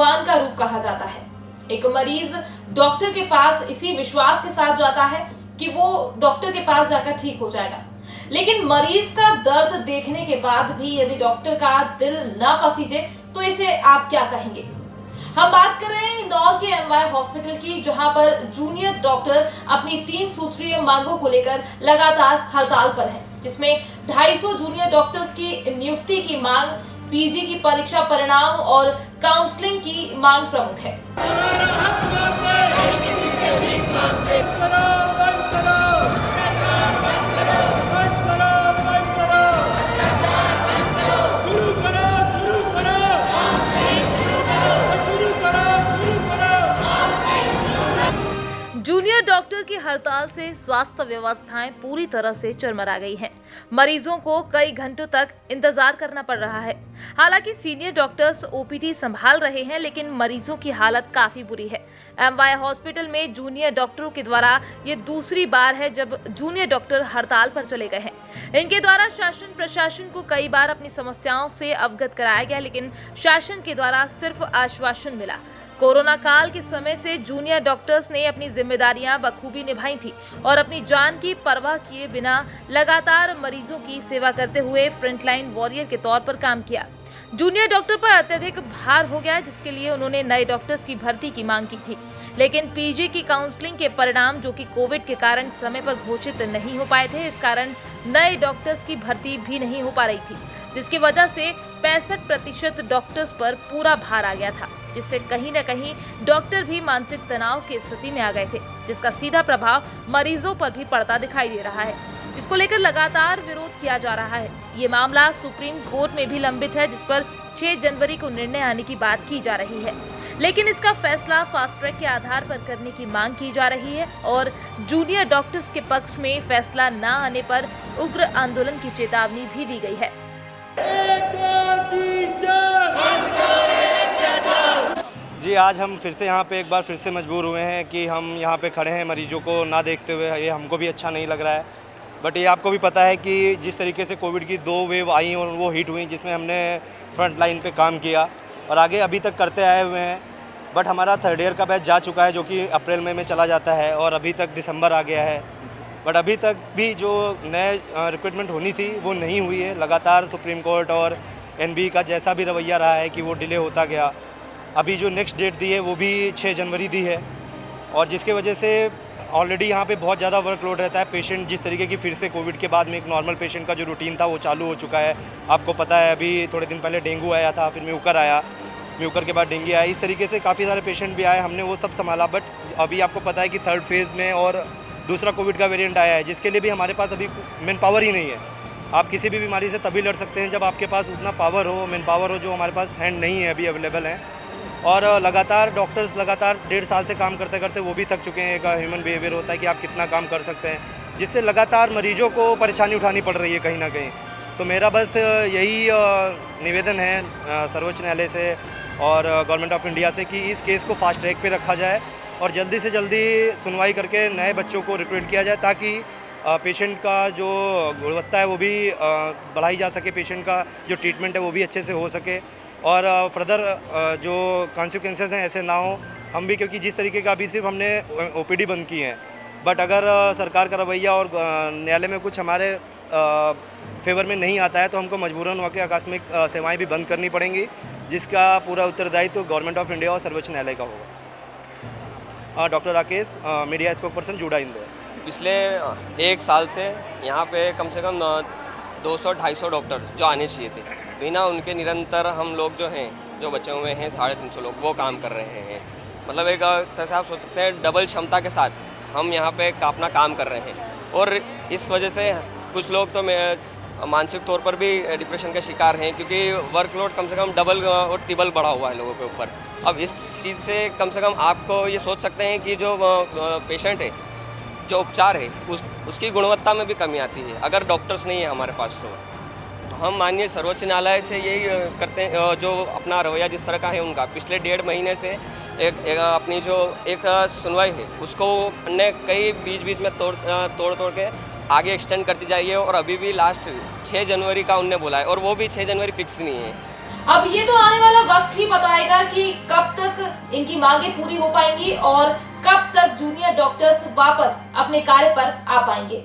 भगवान का रूप कहा जाता है। एक मरीज डॉक्टर के पास इसी विश्वास के साथ जाता है कि वो डॉक्टर के पास जाकर ठीक हो जाएगा, लेकिन मरीज का दर्द देखने के बाद भी यदि डॉक्टर का दिल न पसीजे तो इसे आप क्या कहेंगे। हम बात कर रहे हैं इंदौर के एमवाय हॉस्पिटल की, जहां पर जूनियर डॉक्टर अपनी 3 सूत्रीय मांगों को लेकर लगातार हड़ताल पर हैं, जिसमें 250 जूनियर डॉक्टर्स की नियुक्ति की मांग, पीजी की परीक्षा परिणाम और काउंसलिंग की मांग प्रमुख है। जूनियर डॉक्टर की हड़ताल से स्वास्थ्य व्यवस्थाएं पूरी तरह से चरमरा गई हैं। मरीजों को कई घंटों तक इंतजार करना पड़ रहा है। हालांकि सीनियर डॉक्टर्स ओपीडी संभाल रहे हैं, लेकिन मरीजों की हालत काफी बुरी है। एमवाय हॉस्पिटल में जूनियर डॉक्टरों के द्वारा ये दूसरी बार है जब जूनियर डॉक्टर हड़ताल पर चले गए हैं। इनके द्वारा शासन प्रशासन को कई बार अपनी समस्याओं से अवगत कराया गया, लेकिन शासन के द्वारा सिर्फ आश्वासन मिला। कोरोना काल के समय से जूनियर डॉक्टर्स ने अपनी जिम्मेदारियां बखूबी निभाई थी और अपनी जान की परवाह किए बिना लगातार मरीजों की सेवा करते हुए फ्रंटलाइन वॉरियर के तौर पर काम किया। जूनियर डॉक्टर पर अत्यधिक भार हो गया, जिसके लिए उन्होंने नए डॉक्टर्स की भर्ती की मांग की थी, लेकिन पीजी की काउंसलिंग के परिणाम, जो कि कोविड के कारण समय पर घोषित नहीं हो पाए थे, इस कारण नए डॉक्टर्स की भर्ती भी नहीं हो पा रही थी, जिसकी वजह से 65% डॉक्टर्स पर पूरा भार आ गया था, जिससे कहीं न कहीं डॉक्टर भी मानसिक तनाव की स्थिति में आ गए थे, जिसका सीधा प्रभाव मरीजों पर भी पड़ता दिखाई दे रहा है, जिसको लेकर लगातार विरोध किया जा रहा है। ये मामला सुप्रीम कोर्ट में भी लंबित है, जिस पर 6 जनवरी को निर्णय आने की बात की जा रही है, लेकिन इसका फैसला फास्ट ट्रैक के आधार पर करने की मांग की जा रही है और जूनियर डॉक्टर्स के पक्ष में फैसला न आने पर उग्र आंदोलन की चेतावनी भी दी गई है। जी, आज हम फिर से यहाँ पे एक बार फिर से मजबूर हुए हैं कि हम यहाँ पे खड़े हैं मरीजों को ना देखते हुए। ये हमको भी अच्छा नहीं लग रहा है, बट ये आपको भी पता है कि जिस तरीके से कोविड की 2 वेव आई और वो हिट हुई, जिसमें हमने फ्रंट लाइन पे काम किया और आगे अभी तक करते आए हुए हैं। बट हमारा 3rd ईयर का बैच जा चुका है, जो कि अप्रैल मई में चला जाता है और अभी तक दिसंबर आ गया है, बट अभी तक भी जो नए रिक्रूटमेंट होनी थी वो नहीं हुई है। लगातार सुप्रीम कोर्ट और एनबी का जैसा भी रवैया रहा है कि वो डिले होता गया। अभी जो नेक्स्ट डेट दी है वो भी 6 जनवरी दी है, और जिसके वजह से ऑलरेडी यहाँ पे बहुत ज़्यादा वर्कलोड रहता है। पेशेंट जिस तरीके की फिर से कोविड के बाद में एक नॉर्मल पेशेंट का जो रूटीन था वो चालू हो चुका है। आपको पता है, अभी थोड़े दिन पहले डेंगू आया था, फिर म्यूकर आया, म्यूकर के बाद डेंगू आया। इस तरीके से काफ़ी सारे पेशेंट भी आए, हमने वो सब संभाला। बट अभी आपको पता है कि 3rd फेज़ में और दूसरा कोविड का वेरिएंट आया है, जिसके लिए भी हमारे पास अभी मैन पावर ही नहीं है। आप किसी भी बीमारी से तभी लड़ सकते हैं जब आपके पास उतना पावर हो, मैन पावर हो, जो हमारे पास हैंड नहीं है, अभी अवेलेबल है। और लगातार डॉक्टर्स लगातार 1.5 साल से काम करते करते वो भी थक चुके हैं। एक ह्यूमन बिहेवियर होता है कि आप कितना काम कर सकते हैं, जिससे लगातार मरीजों को परेशानी उठानी पड़ रही है कहीं ना कहीं। तो मेरा बस यही निवेदन है सर्वोच्च न्यायालय से और गवर्नमेंट ऑफ इंडिया से कि इस केस को फास्ट ट्रैक पे रखा जाए और जल्दी से जल्दी सुनवाई करके नए बच्चों को रिक्रूट किया जाए, ताकि पेशेंट का जो गुणवत्ता है वो भी बढ़ाई जा सके, पेशेंट का जो ट्रीटमेंट है वो भी अच्छे से हो सके और फर्दर जो कॉन्सिक्वेंसेस हैं ऐसे ना हो। हम भी, क्योंकि जिस तरीके का अभी सिर्फ हमने ओपीडी बंद की है, बट अगर सरकार का रवैया और न्यायालय में कुछ हमारे फेवर में नहीं आता है तो हमको मजबूरन होकर आकस्मिक सेवाएं भी बंद करनी पड़ेंगी, जिसका पूरा उत्तरदायित्व गवर्नमेंट ऑफ इंडिया और सर्वोच्च न्यायालय का होगा। Doctor Rakesh, media spokesperson, JUDA Indore. पिछले 1 साल से यहाँ पे कम से कम 200-250 डॉक्टर जो आने चाहिए थे, बिना उनके निरंतर हम लोग जो हैं, जो बचे हुए हैं 350 लोग, वो काम कर रहे हैं। मतलब एक तरह से आप सोच सकते हैं डबल क्षमता के साथ हम यहाँ पे अपना काम कर रहे हैं, और इस वजह से कुछ लोग तो मानसिक तौर पर भी डिप्रेशन के शिकार हैं, क्योंकि वर्कलोड कम से कम डबल और ट्रिपल बढ़ा हुआ है लोगों के ऊपर। अब इस चीज़ से कम आपको ये सोच सकते हैं कि जो पेशेंट है, जो उपचार है, उसकी गुणवत्ता में भी कमी आती है अगर डॉक्टर्स नहीं है हमारे पास। तो हम माननीय सर्वोच्च न्यायालय से यही करते हैं, जो अपना रवैया जिस तरह का है उनका, पिछले 1.5 महीने से एक अपनी जो एक सुनवाई है उसको ने कई बीच में तोड़ के आगे एक्सटेंड करती जाइए, और अभी भी लास्ट 6 जनवरी का उनने बोला है, और वो भी 6 जनवरी फिक्स नहीं है। अब ये तो आने वाला वक्त ही बताएगा कि कब तक इनकी मांगे पूरी हो पाएंगी और कब तक जूनियर डॉक्टर्स वापस अपने कार्य पर आ पाएंगे।